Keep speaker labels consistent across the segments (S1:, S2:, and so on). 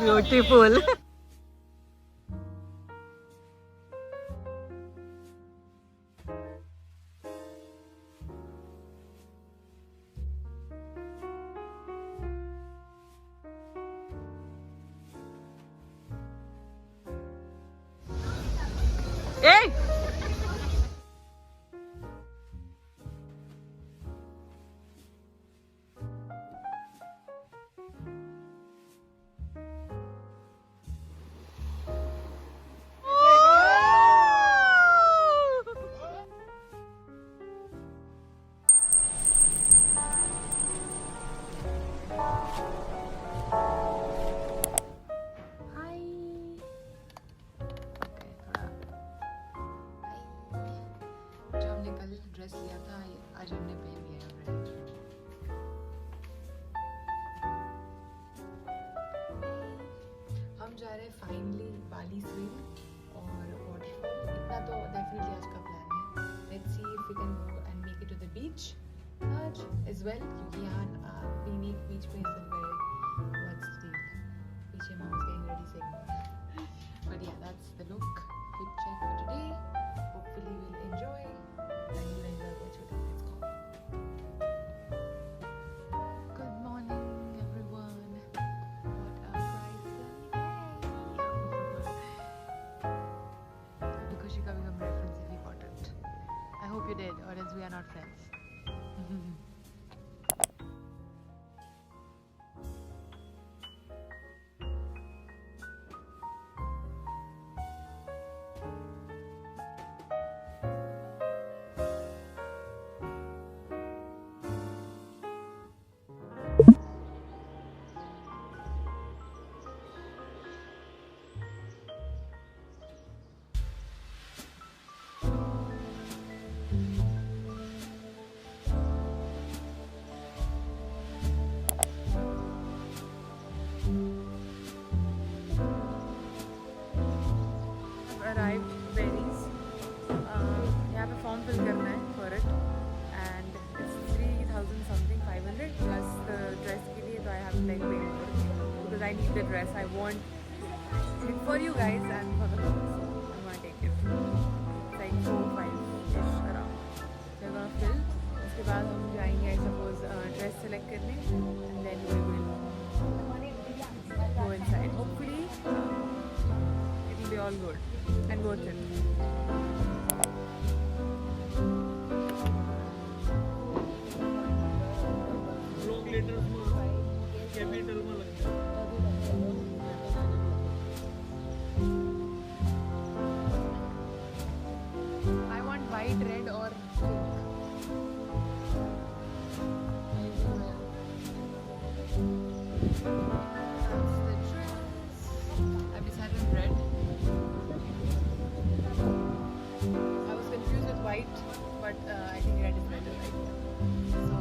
S1: Beautiful. Hey!
S2: Dress लिया था आज हमने पहन लिया है। हम जा रहे हैं फाइनली बाली स्विंग और वाटरफॉल। इतना तो डेफिनेटली आज का प्लान है। Let's see if we can go and make it to the beach आज एज वेल, क्योंकि यहाँ वीनिक बीच पे व्हाट्स द पीछे मॉम इज गेटिंग रेडी से। But yeah that's the look, quick check for today. Hopefully will enjoy and you enjoy what you do. Let's go. Good morning, everyone. What a bright sunny day. Because she can become reference if you got it. I hope you did, or else we are not friends. Arrived Beyrries. यहाँ पे form fill करना है for it and it's 3,000 something 500 plus the dress के लिए, तो I have to like pay more because I need the dress. I want it for you guys and for the girls. I want to take it. It's like 4-5 ish around. They're gonna fill. उसके बाद हम जाएंगे I suppose dress select करने and then we will go inside. Hopefully it will be all good and worth it. I want white, red or pink. That's the dress. I've decided on red. I was confused with white, but I think red is better, right? So.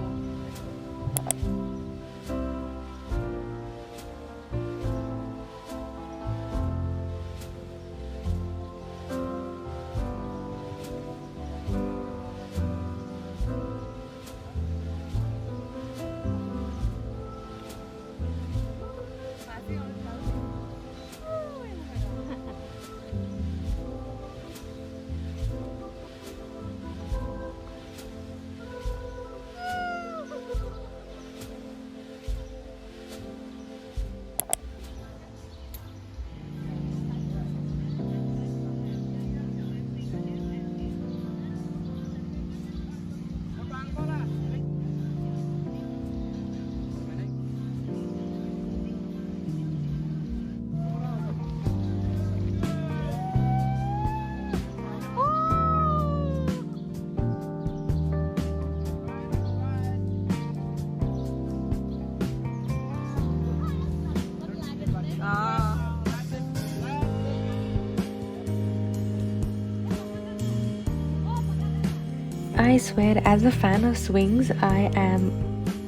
S3: I swear, as a fan of swings, I am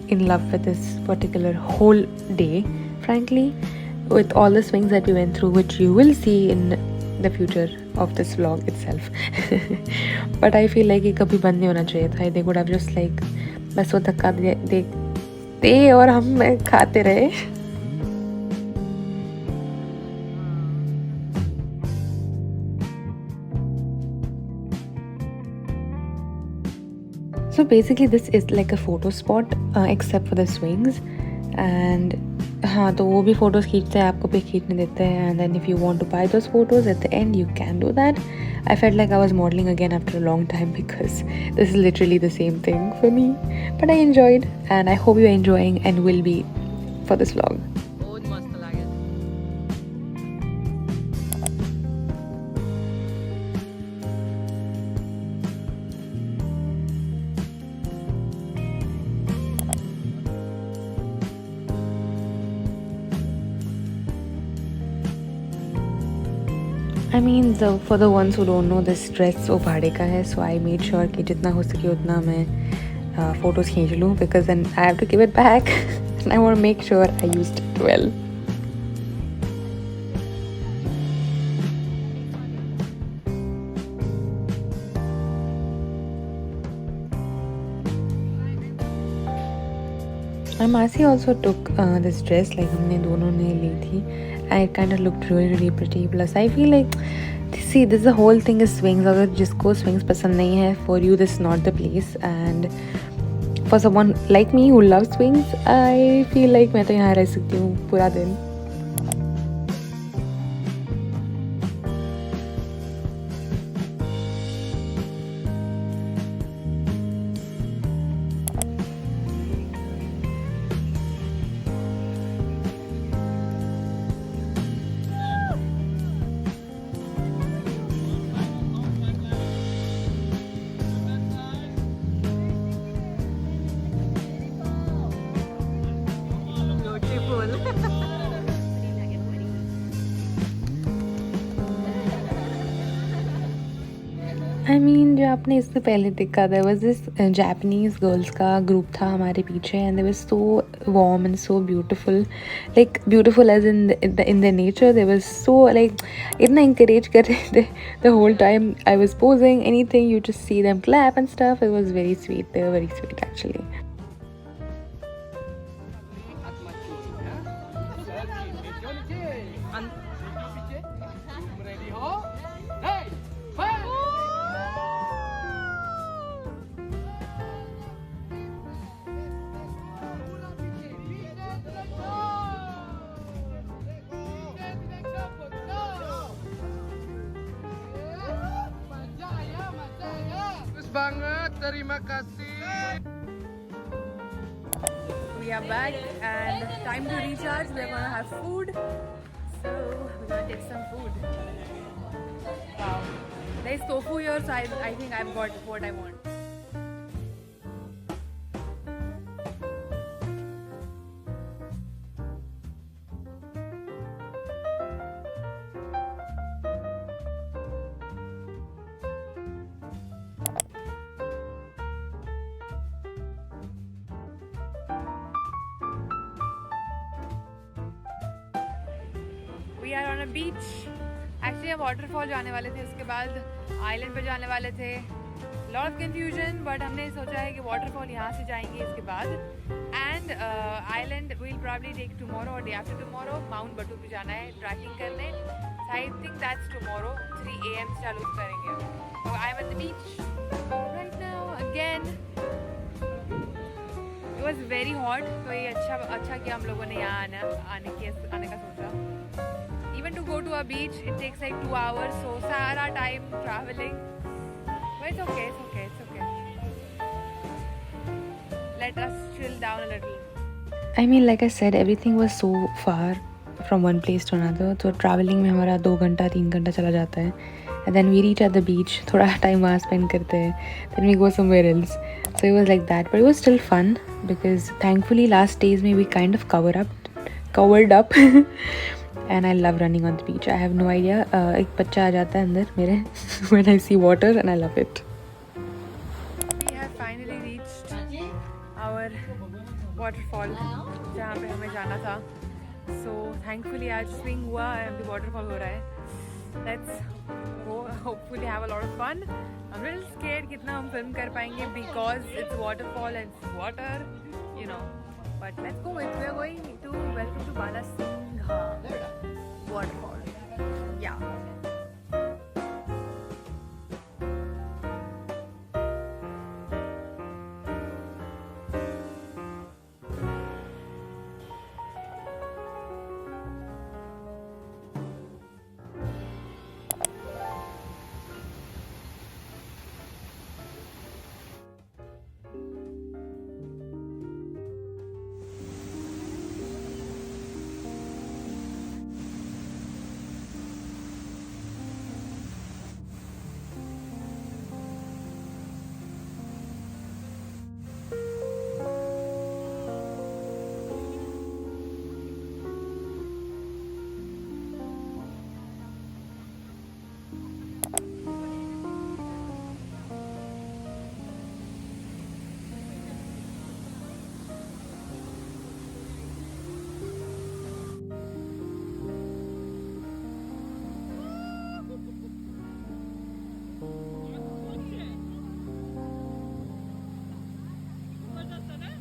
S3: in love with this particular whole day, frankly, with all the swings that we went through, which you will see in the future of this vlog itself. But I feel like ये कभी बंद नहीं होना चाहिए था. They could have just like बस वो धक्का देते और हम खाते रहे. So basically this is like a photo spot except for the swings. And हाँ तो वो भी photos खींचते हैं, आपको भी खींचने देते हैं, and then if you want to buy those photos at the end you can do that. I felt like I was modeling again after a long time because this is literally the same thing for me, but I enjoyed and I hope you're enjoying and will be for this vlog. I mean, for the ones who don't know, this dress वो भाड़े का है, so I made sure कि जितना हो सके उतना मैं photos खींच लूँ because then I have to give it back and I want to make sure I used it well. Masi also took this dress, like हमने दोनों ने ली थी, and it kind of looked really pretty. Plus I feel like, see, this the whole thing is swings. अगर जिसको swings पसंद नहीं है, for you this is not the place. And for someone like me who loves swings, I feel like मैं तो यहाँ रह सकती हूँ पूरा दिन. I mean, जो आपने इससे पहले देखा, there was this Japanese girls का group था हमारे पीछे, and they were so warm and so beautiful, like beautiful as in the nature. They were so like इतना encourage कर रहे थे the whole time I was posing. Anything, you just see them clap and stuff. It was very sweet. They were very sweet actually.
S1: Terima kasih.
S2: We are back and time to recharge. We're gonna have food, so we're gonna take some food. Wow, there's tofu here, so I think I've got what I want. We are on a beach. Actually हम waterfall जाने वाले थे, उसके बाद island पे जाने वाले थे. Lot of confusion, but हमने सोचा है कि waterfall यहाँ से जाएंगे इसके बाद. And island we'll probably take tomorrow or day after tomorrow. Mount Batu पे जाना है trekking करने. So I think that's tomorrow. 3 AM से चालू करेंगे. So I'm at the beach right now again. It was very hot, तो ये अच्छा कि हम लोगों ने यहाँ आने का सोचा. Even to go to a beach, it takes like 2 hours, so सारा time traveling. But it's okay. Let us chill down a little.
S3: I mean, like I said, everything was so far from one place to another. So traveling में हमारा 2 घंटा 3 घंटा चला जाता है. And then we reach at the beach, थोड़ा time वहाँ spend करते हैं. Then we go somewhere else. So it was like that, but it was still fun because thankfully last days में we kind of covered up. And I love running on the beach. I have no idea. एक बच्चा आ जाता है अंदर मेरे when I see water and I love it.
S2: We have finally reached our waterfall जहाँ पे हमें जाना था. So thankfully आज swing हुआ and the waterfall हो रहा है. Let's go. Hopefully have a lot of fun. I'm a little scared कितना हम film कर पाएंगे because it's waterfall and it's water, you know. But let's go. We're going to welcome to Balasingha waterfall. Yeah.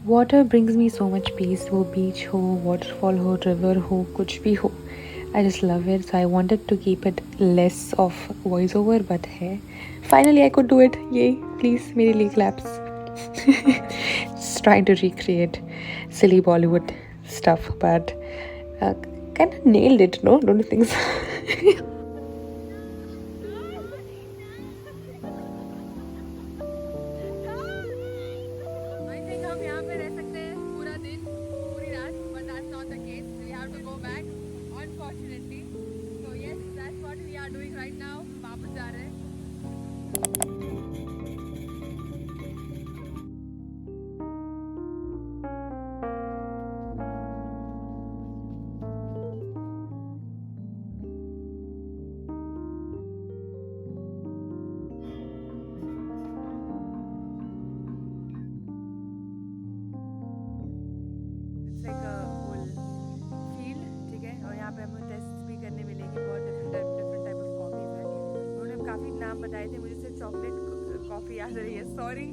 S3: Water brings me so much peace. वो beach हो, waterfall हो, river हो, कुछ भी हो. I just love it. So I wanted to keep it less of voiceover, but hey, finally I could do it. Yay! Please, मेरे लिए claps. Just trying to recreate silly Bollywood stuff, but kind of nailed it. No, don't you think so?
S2: I think हम यहाँ पे रह सकते हैं पूरा दिन, पूरी रात, but that's not the case. We have to go back, unfortunately. So yes, that's what we are doing right now. वापस जा रहे हैं. It's like a whole field, ठीक है. और यहाँ पे हमें टेस्ट भी करने मिलेंगे. बहुत different type of coffees है. उन्होंने काफ़ी नाम बताए थे. मुझे सिर्फ चॉकलेट कॉफ़ी याद रही है. Sorry.